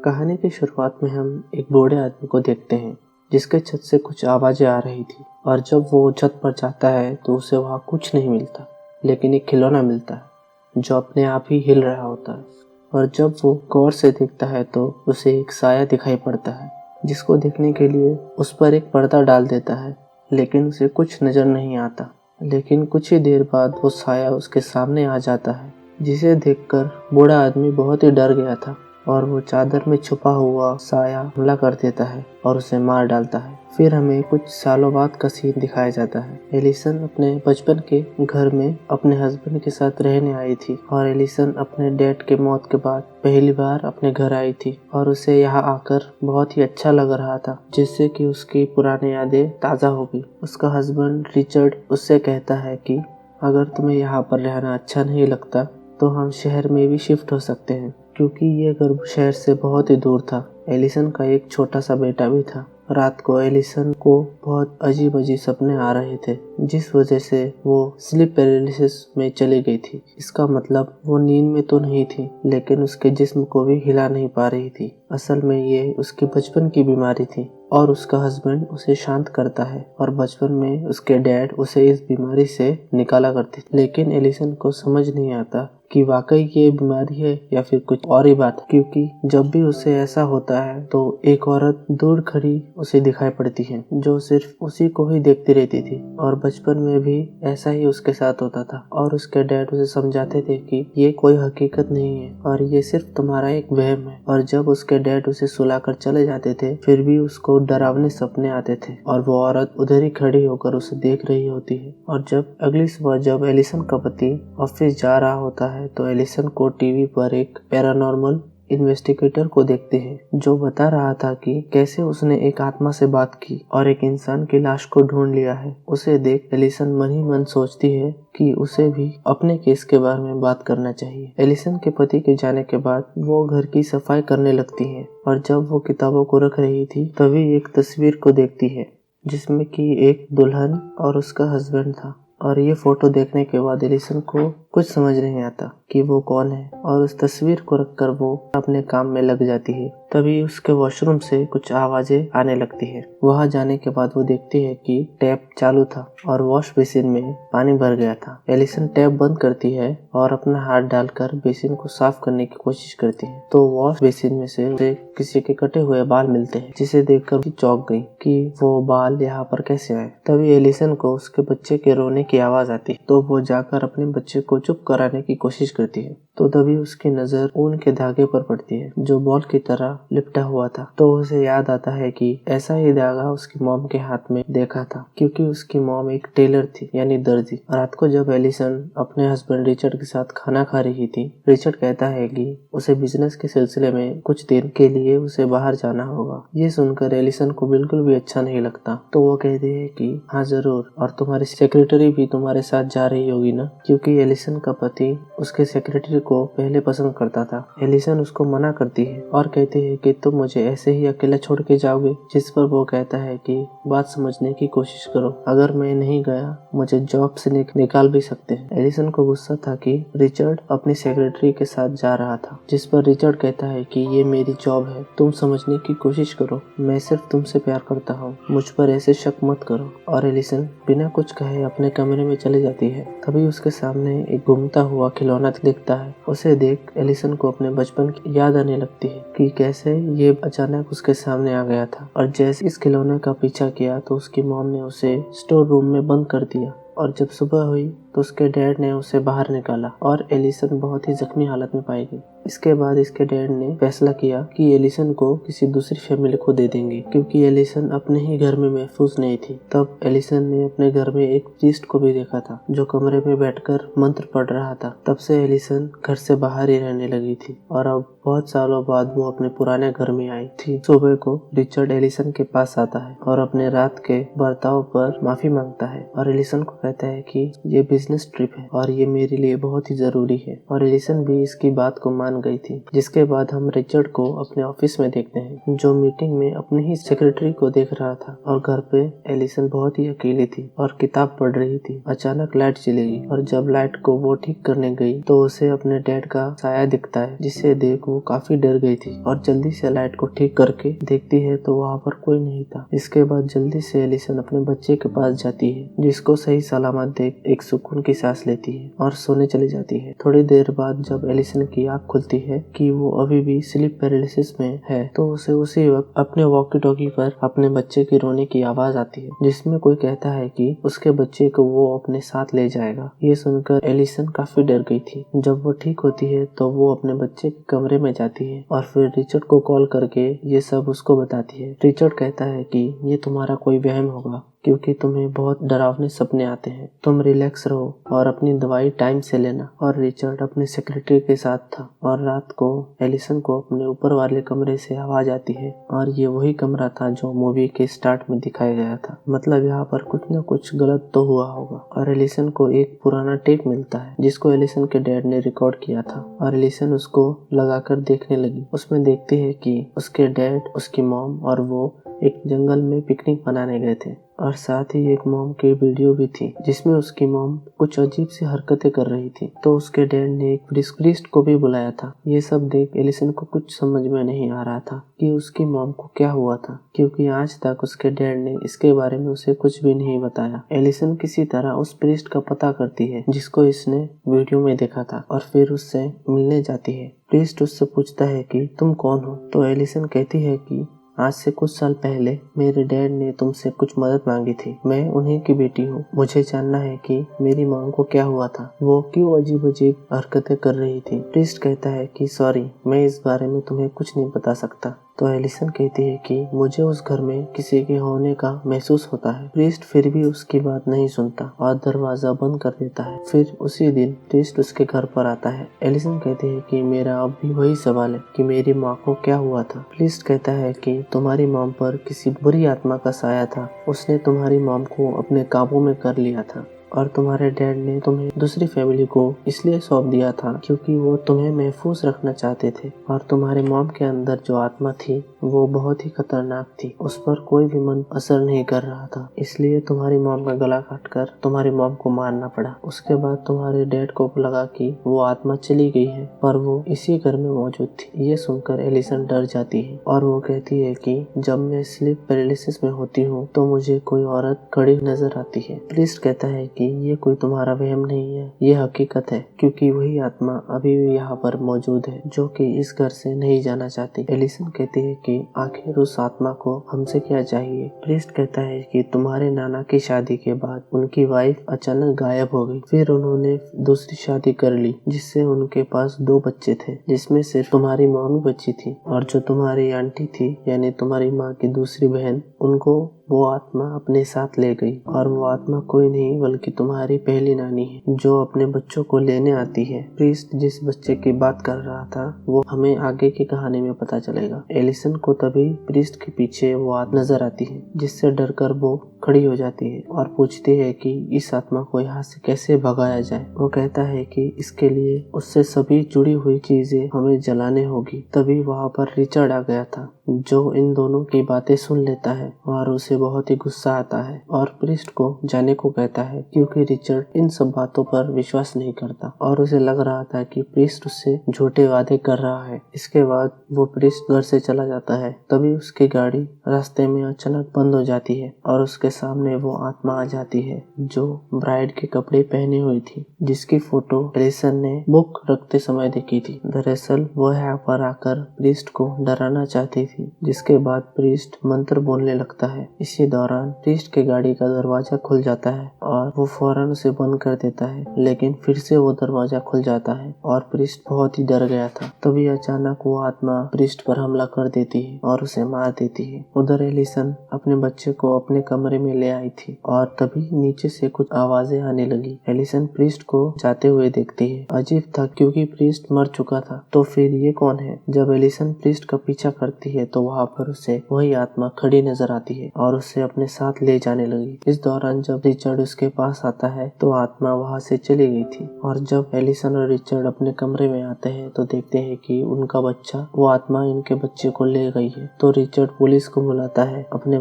कहानी की शुरुआत में हम एक बूढ़े आदमी को देखते हैं जिसके छत से कुछ आवाजें आ रही थी और जब वो छत पर जाता है तो उसे वहाँ कुछ नहीं मिलता, लेकिन एक खिलौना मिलता है जो अपने आप ही हिल रहा होता है। और जब वो गौर से देखता है तो उसे एक साया दिखाई पड़ता है जिसको देखने के लिए उस पर एक पर्दा डाल देता है, लेकिन उसे कुछ नजर नहीं आता। लेकिन कुछ ही देर बाद वो साया उसके सामने आ जाता है, जिसे देखकर बूढ़ा आदमी बहुत ही डर गया था और वो चादर में छुपा हुआ साया हमला कर देता है और उसे मार डालता है। फिर हमें कुछ सालों बाद का सीन दिखाया जाता है। एलिसन अपने बचपन के घर में अपने हस्बैंड के साथ रहने आई थी और एलिसन अपने डैड के मौत के बाद पहली बार अपने घर आई थी और उसे यहाँ आकर बहुत ही अच्छा लग रहा था, जिससे कि उसकी पुरानी यादें ताज़ा हो गई। उसका हस्बैंड रिचर्ड उससे कहता है कि अगर तुम्हें यहाँ पर रहना अच्छा नहीं लगता तो हम शहर में भी शिफ्ट हो सकते हैं, क्योंकि ये घर शहर से बहुत ही दूर था। एलिसन का एक छोटा सा बेटा भी था। रात को एलिसन को बहुत अजीब अजीब सपने आ रहे थे, जिस वजह से वो स्लीप पैरालिसिस में चली गई थी। इसका मतलब वो नींद में तो नहीं थी, लेकिन उसके जिस्म को भी हिला नहीं पा रही थी। असल में ये उसकी बचपन की बीमारी थी और उसका हस्बैंड उसे शांत करता है और बचपन में उसके डैड उसे इस बीमारी से निकाला करते थे। लेकिन एलिसन को समझ नहीं आता कि वाकई ये बीमारी है या फिर कुछ और ही बात, क्योंकि जब भी उसे ऐसा होता है तो एक औरत दूर खड़ी उसे दिखाई पड़ती है जो सिर्फ उसी को ही देखती रहती थी। और बचपन में भी ऐसा ही उसके साथ होता था और उसके डैड उसे समझाते थे कि ये कोई हकीकत नहीं है और ये सिर्फ तुम्हारा एक वहम है। और जब उसके डैड उसे सुलाकर चले जाते थे फिर भी उसको डरावने सपने आते थे और वो औरत उधर ही खड़ी होकर उसे देख रही होती है। और जब अगली सुबह जब एलिसन का पति ऑफिस जा रहा होता है तो एलिसन को टीवी पर एक पैरानॉर्मल इन्वेस्टिगेटर को देखते हैं जो बता रहा था कि कैसे उसने एक आत्मा से बात की और एक इंसान की लाश को ढूंढ लिया है। उसे देख एलिसन मन ही मन सोचती है कि उसे भी अपने केस के बारे में बात करना चाहिए। एलिसन के पति के जाने के बाद वो घर की सफाई करने लगती है और जब वो किताबों को रख रही थी तभी एक तस्वीर को देखती है जिसमें कि एक दुल्हन और उसका हस्बैंड था। और ये फोटो देखने के बाद एलिसन को कुछ समझ नहीं आता कि वो कौन है और उस तस्वीर को रखकर वो अपने काम में लग जाती है। तभी उसके वॉशरूम से कुछ आवाजें आने लगती है। वहां जाने के बाद वो देखती है कि टैप चालू था और वॉश बेसिन में पानी भर गया था। एलिसन टैप बंद करती है और अपना हाथ डालकर बेसिन को साफ करने की कोशिश करती है तो वॉश बेसिन में से उसे किसी के कटे हुए बाल मिलते हैं, जिसे देखकर चौंक गई कि वो बाल यहाँ पर कैसे आए। तभी एलिसन को उसके बच्चे के रोने की आवाज आती है तो वो जाकर अपने बच्चे को चुप कराने की कोशिश करती है। तो तभी उसकी नजर ऊन के धागे पर पड़ती है जो बॉल की तरह लिपटा हुआ था। तो उसे याद आता है कि ऐसा ही धागा उसकी मॉम के हाथ में देखा था, क्योंकि उसकी मॉम एक टेलर थी यानी दर्जी। रात को जब एलिसन अपने हस्बैंड रिचर्ड के साथ खाना खा रही थी, रिचर्ड कहता है कि उसे बिजनेस के सिलसिले में कुछ दिन के लिए उसे बाहर जाना होगा। ये सुनकर एलिसन को बिल्कुल भी अच्छा नहीं लगता तो वो कहती है कि हाँ जरूर, और तुम्हारी सेक्रेटरी भी तुम्हारे साथ जा रही होगी ना, क्योंकि एलिसन का पति उसके सेक्रेटरी को पहले पसंद करता था। एलिसन उसको मना करती है और कहती है कि तुम मुझे ऐसे ही अकेला छोड़ के जाओगे, जिस पर वो कहता है कि बात समझने की कोशिश करो, अगर मैं नहीं गया मुझे जॉब से निकाल भी सकते हैं। एलिसन को गुस्सा था कि रिचर्ड अपनी सेक्रेटरी के साथ जा रहा था, जिस पर रिचर्ड कहता है कि ये मेरी जॉब है, तुम समझने की कोशिश करो, मैं सिर्फ तुमसे प्यार करता हूँ, मुझ पर ऐसे शक मत करो। और एलिसन बिना कुछ कहे अपने कमरे में चली जाती है। तभी उसके सामने एक घूमता हुआ खिलौना दिखता है। उसे देख एलिसन को अपने बचपन की याद आने लगती है कि कैसे ये अचानक उसके सामने आ गया था। और जैसे इस खिलौने का पीछा किया तो उसकी मॉम ने उसे स्टोर रूम में बंद कर दिया और जब सुबह हुई तो उसके डैड ने उसे बाहर निकाला और एलिसन बहुत ही जख्मी हालत में पाई गई। इसके बाद इसके डैड ने फैसला किया कि एलिसन को किसी दूसरी फैमिली को दे देंगे, क्योंकि एलिसन अपने ही घर में महफूज नहीं थी। तब एलिसन ने अपने घर में एक प्रीस्ट को भी देखा था जो कमरे में बैठकर मंत्र पढ़ रहा था। तब से एलिसन घर से बाहर ही रहने लगी थी और अब बहुत सालों बाद वो अपने पुराने घर में आई थी। सुबह को रिचर्ड एलिसन के पास आता है और अपने रात के बर्ताव पर माफी मांगता है और एलिसन को कहता है कि ये बिजनेस ट्रिप है और ये मेरे लिए बहुत ही जरूरी है। और एलिसन भी इसकी बात को मान गई थी। जिसके बाद हम रिचर्ड को अपने ऑफिस में देखते हैं, जो मीटिंग में अपने ही सेक्रेटरी को देख रहा था। और घर पे एलिसन बहुत ही अकेली थी और किताब पढ़ रही थी। अचानक लाइट चली गई और जब लाइट को वो ठीक करने गई तो उसे अपने डैड का साया दिखता है, जिसे देख वो काफी डर गई थी और जल्दी से लाइट को ठीक करके देखती है तो वहाँ पर कोई नहीं था। इसके बाद जल्दी से एलिसन अपने बच्चे के पास जाती है, जिसको सही सलामत देख एक सुकून की सांस लेती है और सोने चली जाती है। थोड़ी देर बाद जब एलिसन की आँख खुलती है कि वो अभी भी स्लीप पैरालिसिस में है, तो उसे उसी वक्त अपने वॉकी टॉकी पर अपने बच्चे की रोने की आवाज आती है, जिसमें कोई कहता है कि उसके बच्चे को वो अपने साथ ले जाएगा। ये सुनकर एलिसन काफी डर गई थी। जब वो ठीक होती है तो वो अपने बच्चे के कमरे में जाती है और फिर रिचर्ड को कॉल करके ये सब उसको बताती है। रिचर्ड कहता है कि ये तुम्हारा कोई वहम होगा, क्योंकि तुम्हें बहुत डरावने सपने आते हैं। तुम रिलैक्स रहो और अपनी दवाई टाइम से लेना। और रिचर्ड अपने सेक्रेटरी के साथ था और रात को एलिसन को अपने ऊपर वाले कमरे से आवाज आती है और ये वही कमरा था जो मूवी के स्टार्ट में दिखाया गया था। मतलब यहाँ पर कुछ न कुछ गलत तो हुआ होगा। और एलिसन को एक पुराना टेप मिलता है जिसको एलिसन के डैड ने रिकॉर्ड किया था और एलिसन उसको लगाकर देखने लगी। उसमें देखती है कि उसके डैड, उसकी मॉम और वो एक जंगल में पिकनिक मनाने गए थे और साथ ही एक मॉम की वीडियो भी थी जिसमें उसकी मॉम कुछ अजीब सी हरकतें कर रही थी। तो उसके डैड ने एक प्रीस्ट को भी बुलाया था। ये सब देख एलिसन को कुछ समझ में नहीं आ रहा था कि उसकी मॉम को क्या हुआ था, क्योंकि आज तक उसके डैड ने इसके बारे में उसे कुछ भी नहीं बताया। एलिसन किसी तरह उस प्रीस्ट का पता करती है जिसको इसने वीडियो में देखा था और फिर उससे मिलने जाती है। प्रीस्ट उससे पूछता है कि तुम कौन हो? तो एलिसन कहती है कि आज से कुछ साल पहले मेरे डैड ने तुमसे कुछ मदद मांगी थी। मैं उन्हीं की बेटी हूँ। मुझे जानना है कि मेरी माँ को क्या हुआ था, वो क्यों अजीब अजीब हरकतें कर रही थी। प्रीस्ट कहता है कि सॉरी, मैं इस बारे में तुम्हें कुछ नहीं बता सकता। तो एलिसन कहती है कि मुझे उस घर में किसी के होने का महसूस होता है। प्रीस्ट फिर भी उसकी बात नहीं सुनता और दरवाजा बंद कर देता है। फिर उसी दिन प्रीस्ट उसके घर पर आता है। एलिसन कहती है कि मेरा अब भी वही सवाल है कि मेरी माँ को क्या हुआ था। प्रीस्ट कहता है कि तुम्हारी मॉम पर किसी बुरी आत्मा का साया था। उसने तुम्हारी मॉम को अपने काबू में कर लिया था और तुम्हारे डैड ने तुम्हें दूसरी फैमिली को इसलिए सौंप दिया था क्योंकि वो तुम्हें महफूज रखना चाहते थे। और तुम्हारे मॉम के अंदर जो आत्मा थी वो बहुत ही खतरनाक थी। उस पर कोई भी मंत्र असर नहीं कर रहा था, इसलिए तुम्हारी मॉम का गला काटकर तुम्हारी मॉम को मारना पड़ा। उसके बाद तुम्हारे डैड को लगा कि वो आत्मा चली गई है, पर वो इसी घर में मौजूद थी। ये सुनकर एलिसन डर जाती है और वो कहती है कि जब मैं स्लीप पैरालिसिस में होती हूँ तो मुझे कोई औरत खड़ी नजर आती है। प्रीस्ट कहता है कि ये कोई तुम्हारा वहम नहीं है, ये हकीकत है, क्योंकि वही आत्मा अभी भी यहाँ पर मौजूद है जो कि इस घर से नहीं जाना चाहती। एलिसन कहती है कि आखिर उस आत्मा को हमसे क्या चाहिए। प्रीस्ट कहता है कि तुम्हारे नाना की शादी के बाद उनकी वाइफ अचानक गायब हो गई। फिर उन्होंने दूसरी शादी कर ली जिससे उनके पास 2 बच्चे थे, जिसमें सिर्फ तुम्हारी मॉम बची थी। और जो तुम्हारी आंटी थी यानी तुम्हारी माँ की दूसरी बहन, उनको वो आत्मा अपने साथ ले गई। और वो आत्मा कोई नहीं बल्कि तुम्हारी पहली नानी है जो अपने बच्चों को लेने आती है। प्रीस्ट जिस बच्चे की बात कर रहा था वो हमें आगे की कहानी में पता चलेगा। एलिसन को तभी प्रीस्ट के पीछे वो आत्मा नजर आती है, जिससे डरकर वो खड़ी हो जाती है और पूछती है कि इस आत्मा को यहाँ से कैसे भगाया जाए। वो कहता है कि इसके लिए उससे सभी जुड़ी हुई चीजें हमें जलाने होगी। तभी वहाँ पर रिचर्ड आ गया था जो इन दोनों की बातें सुन लेता है और उसे बहुत ही गुस्सा आता है और प्रीस्ट को जाने को कहता है, क्योंकि रिचर्ड इन सब बातों पर विश्वास नहीं करता और उसे लग रहा था कि प्रीस्ट उससे झूठे वादे कर रहा है। इसके बाद वो प्रीस्ट घर से चला जाता है। तभी उसकी गाड़ी रास्ते में अचानक बंद हो जाती है और उसके सामने वो आत्मा आ जाती है जो ब्राइड के कपड़े पहने हुई थी, जिसकी फोटो एलिसन ने बुक रखते समय देखी थी। दरअसल वो यहाँ पर आकर प्रीस्ट को डराना चाहती थी। जिसके बाद प्रीस्ट मंत्र बोलने लगता है। इसी दौरान प्रीस्ट के गाड़ी का दरवाजा खुल जाता है और वो फौरन उसे बंद कर देता है, लेकिन फिर से वो दरवाजा खुल जाता है और प्रीस्ट बहुत ही डर गया था। तभी अचानक वो आत्मा प्रीस्ट पर हमला कर देती है और उसे मार देती है। उधर एलिसन अपने बच्चे को अपने कमरे में ले आई थी और तभी नीचे से कुछ आवाजें आने लगी। एलिसन प्रीस्ट को जाते हुए देखती है। अजीब था क्योंकि प्रीस्ट मर चुका था, तो फिर ये कौन है? जब एलिसन प्रीस्ट का पीछा करती है तो वहाँ पर उसे वही आत्मा खड़ी नजर आती है और उसे अपने साथ ले जाने लगी। इस दौरान जब रिचर्ड उसके पास आता है तो आत्मा वहाँ से चली गई थी और जब एलिसन और रिचर्ड अपने कमरे में आते हैं तो देखते हैं कि उनका बच्चा, वो आत्मा इनके बच्चे को ले गई है। तो रिचर्ड पुलिस को बुलाता है अपने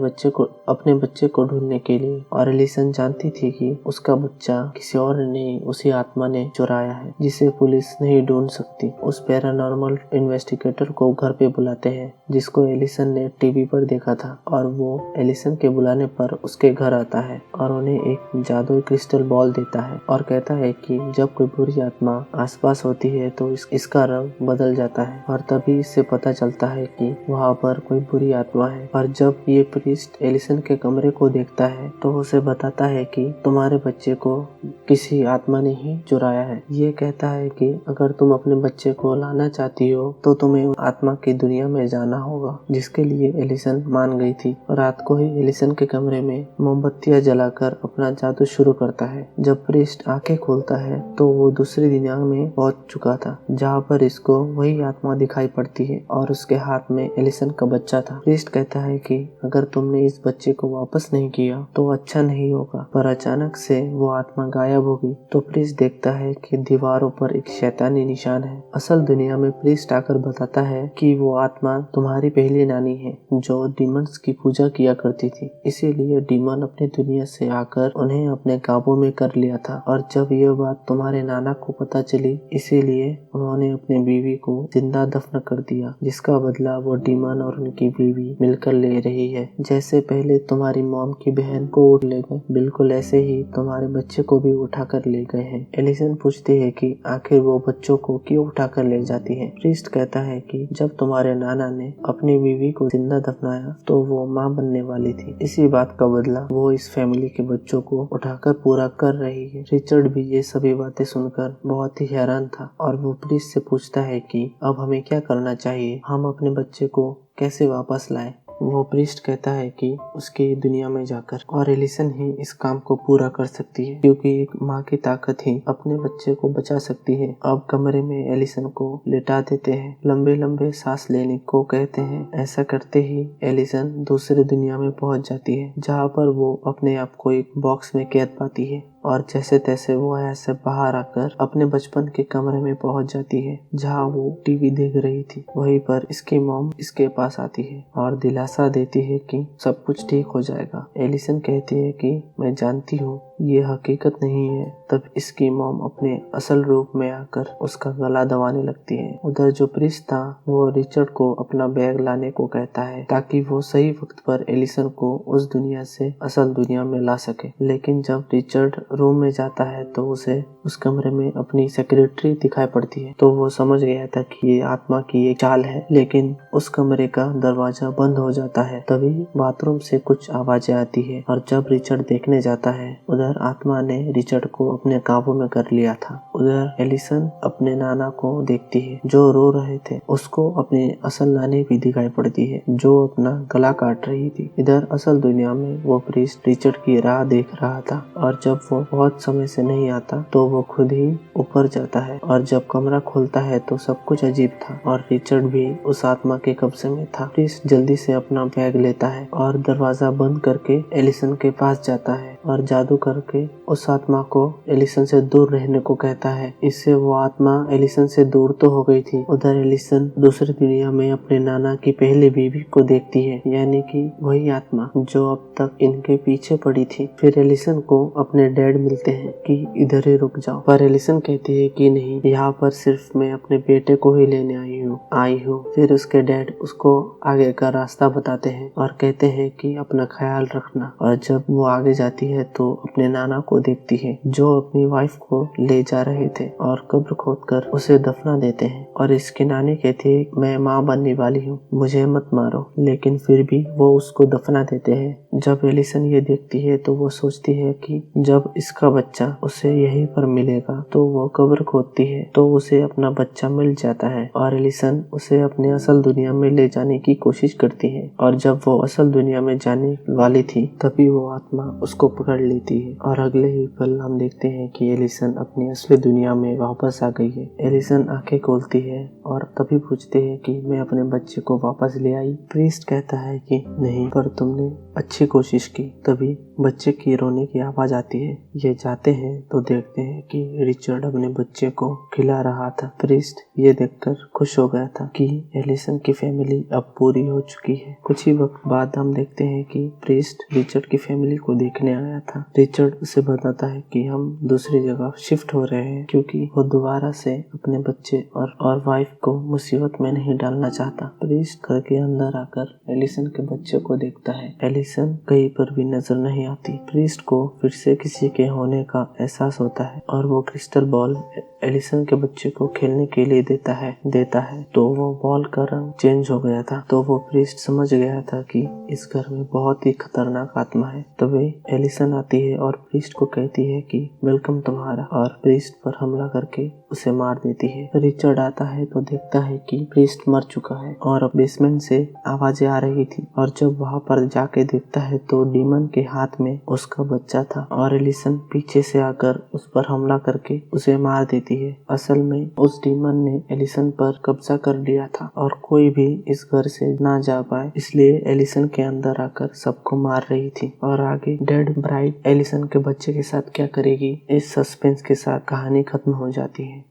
बच्चे को ढूंढने के लिए और एलिसन जानती थी कि उसका बच्चा किसी और ने, उसी आत्मा ने चुराया है जिसे पुलिस नहीं ढूंढ सकती। उस पैरानॉर्मल इन्वेस्टिगेटर को घर पे बुलाते हैं जिसको एलिसन ने टीवी पर देखा था और वो एलिसन के बुलाने पर उसके घर आता है और उन्हें एक जादुई क्रिस्टल बॉल देता है और कहता है कि जब कोई बुरी आत्मा आसपास होती है तो इसका रंग बदल जाता है और तभी इससे पता चलता है कि वहाँ पर कोई बुरी आत्मा है। और जब ये प्रीस्ट एलिसन के कमरे को देखता है तो उसे बताता है कि तुम्हारे बच्चे को किसी आत्मा ने ही चुराया है। ये कहता है कि अगर तुम अपने बच्चे को लाना चाहती हो तो तुम्हें आत्मा की दुनिया में जाना होगा, जिसके लिए एलिसन मान गई थी। रात को ही एलिसन के कमरे में मोमबत्तियां जलाकर अपना जादू शुरू करता है। जब प्रीस्ट आंखें खोलता है तो वो दूसरी दुनिया में पहुंच चुका था जहाँ पर इसको वही आत्मा दिखाई पड़ती है और उसके हाथ में एलिसन का बच्चा था। प्रीस्ट कहता है कि अगर तुमने इस बच्चे को वापस नहीं किया तो अच्छा नहीं होगा, पर अचानक से वो आत्मा गायब हो गई। तो प्रीस्ट देखता है कि दीवारों पर एक शैतानी निशान है। असल दुनिया में प्रीस्ट आकर बताता है कि वो आत्मा तुम्हारी पहली नानी है जो डीमंस की पूजा किया करती थी, इसीलिए डीमन अपनी दुनिया से आकर उन्हें अपने काबू में कर लिया था। और जब यह बात तुम्हारे नाना को पता चली, इसीलिए उन्होंने अपनी बीवी को जिंदा दफन कर दिया, जिसका बदला वो डीमन और उनकी बीवी मिलकर ले रही है। जैसे पहले तुम्हारी मॉम की बहन को उठ ले गए, बिल्कुल ऐसे ही तुम्हारे बच्चे को भी उठाकर ले गए हैं। एलिसन पूछती है कि आखिर वो बच्चों को क्यों उठाकर ले जाती है। प्रीस्ट कहता है कि जब तुम्हारे नाना ने अपनी बीवी को जिंदा दफनाया तो वो माँ बनने वाली थी, इसी बात का बदला वो इस फैमिली के बच्चों को उठाकर पूरा कर रही है। रिचर्ड भी ये सभी बातें सुनकर बहुत ही हैरान था और वो प्रीस्ट से पूछता है कि अब हमें क्या करना चाहिए, हम अपने बच्चे को कैसे वापस लाएं। वो प्रीस्ट कहता है कि उसकी दुनिया में जाकर, और एलिसन ही इस काम को पूरा कर सकती है क्योंकि एक माँ की ताकत ही अपने बच्चे को बचा सकती है। अब कमरे में एलिसन को लेटा देते हैं, लंबे लंबे सांस लेने को कहते हैं। ऐसा करते ही एलिसन दूसरी दुनिया में पहुंच जाती है जहाँ पर वो अपने आप को एक बॉक्स में कैद पाती है और जैसे तैसे वो ऐसे बाहर आकर अपने बचपन के कमरे में पहुंच जाती है जहाँ वो टीवी देख रही थी। वहीं पर इसकी मॉम इसके पास आती है और दिलासा देती है कि सब कुछ ठीक हो जाएगा। एलिसन कहती है कि मैं जानती हूँ ये हकीकत नहीं है। तब इसकी मॉम अपने असल रूप में आकर उसका गला दबाने लगती है। उधर जो प्रीस्ट था वो रिचर्ड को अपना बैग लाने को कहता है ताकि वो सही वक्त पर एलिसन को उस दुनिया से असल दुनिया में ला सके। लेकिन जब रिचर्ड रूम में जाता है तो उसे उस कमरे में अपनी सेक्रेटरी दिखाई पड़ती है। तो वो समझ गया था कि ये आत्मा की एक चाल है, लेकिन उस कमरे का दरवाजा बंद हो जाता है। तभी बाथरूम से कुछ आवाजें आती है और जब रिचर्ड देखने जाता है उधर आत्मा ने रिचर्ड को अपने काबू में कर लिया था। उधर एलिसन अपने नाना को देखती है जो रो रहे थे। उसको अपनी असल नानी भी दिखाई पड़ती है जो अपना गला काट रही थी। इधर असल दुनिया में वो प्रीस्ट रिचर्ड की राह देख रहा था और जब वो बहुत समय से नहीं आता तो वो खुद ही ऊपर जाता है और जब कमरा खोलता है तो सब कुछ अजीब था और रिचर्ड भी उस आत्मा के कब्जे में था। प्रीस्ट जल्दी से अपना बैग लेता है और दरवाजा बंद करके एलिसन के पास जाता है और जादू करके उस आत्मा को एलिसन से दूर रहने को कहता है। इससे वो आत्मा एलिसन से दूर तो हो गई थी। उधर एलिसन दूसरी दुनिया में अपने नाना की पहली बीवी को देखती है, यानी कि वही आत्मा जो अब तक इनके पीछे पड़ी थी। फिर एलिसन को अपने डैड मिलते हैं कि इधर ही रुक जाओ, पर एलिसन कहती है कि नहीं, यहाँ पर सिर्फ मैं अपने बेटे को ही लेने आई हूँ। फिर उसके डैड उसको आगे का रास्ता बताते हैं और कहते हैं कि अपना ख्याल रखना। और जब वो आगे जाती है है तो अपने नाना को देखती है जो अपनी वाइफ को ले जा रहे थे और कब्र खोदकर उसे दफना देते हैं। और इसके नानी कहती है मैं माँ बनने वाली हूँ, मुझे मत मारो, लेकिन फिर भी वो उसको दफना देते हैं। जब एलिसन ये देखती है तो वो सोचती है कि जब इसका बच्चा उसे यहीं पर मिलेगा तो वो कब्र खोदती है तो उसे अपना बच्चा मिल जाता है और एलिसन उसे अपने असल दुनिया में ले जाने की कोशिश करती है। और जब वो असल दुनिया में जाने वाली थी तभी वो आत्मा उसको पकड़ लेती है और अगले ही पल हम देखते हैं कि एलिसन अपनी असली दुनिया में वापस आ गई है। एलिसन आंखें खोलती है और तभी पूछती है कि मैं अपने बच्चे को वापस ले आई। प्रीस्ट कहता है कि नहीं, पर तुमने अच्छी कोशिश की। तभी बच्चे की रोने की आवाज आती है। ये जाते हैं तो देखते हैं कि रिचर्ड अपने बच्चे को खिला रहा था। प्रीस्ट ये देखकर खुश हो गया था कि एलिसन की फैमिली अब पूरी हो चुकी है। कुछ ही वक्त बाद हम देखते हैं कि प्रीस्ट रिचर्ड की फैमिली को देखने आया था। रिचर्ड उसे बताता है कि हम दूसरी जगह शिफ्ट हो रहे हैं क्योंकि वो दोबारा से अपने बच्चे और वाइफ को मुसीबत में नहीं डालना चाहता। प्रीस्ट घर के अंदर आकर एलिसन के बच्चे को देखता है। एलिसन कहीं पर भी नजर नहीं आती। प्रीस्ट को फिर से किसी के होने का एहसास होता है और वो क्रिस्टल बॉल एलिसन के बच्चे को खेलने के लिए देता है तो वो बॉल का रंग चेंज हो गया था। तो वो प्रीस्ट समझ गया था कि इस घर में बहुत ही खतरनाक आत्मा है। तभी एलिसन आती है और प्रीस्ट को कहती है कि वेलकम तुम्हारा, और प्रीस्ट पर हमला करके उसे मार देती है। रिचर्ड आता है तो देखता है कि प्रीस्ट मर चुका है और बेसमेंट से आवाजें आ रही थी और जब वहां पर जाके देखता है तो डीमन के हाथ में उसका बच्चा था और एलिसन पीछे से आकर उस पर हमला करके उसे मार देती है। असल में उस डीमन ने एलिसन पर कब्जा कर लिया था और कोई भी इस घर से ना जा पाए, इसलिए एलिसन के अंदर आकर सबको मार रही थी। और आगे डेड ब्राइड एलिसन के बच्चे के साथ क्या करेगी, इस सस्पेंस के साथ कहानी खत्म हो जाती है।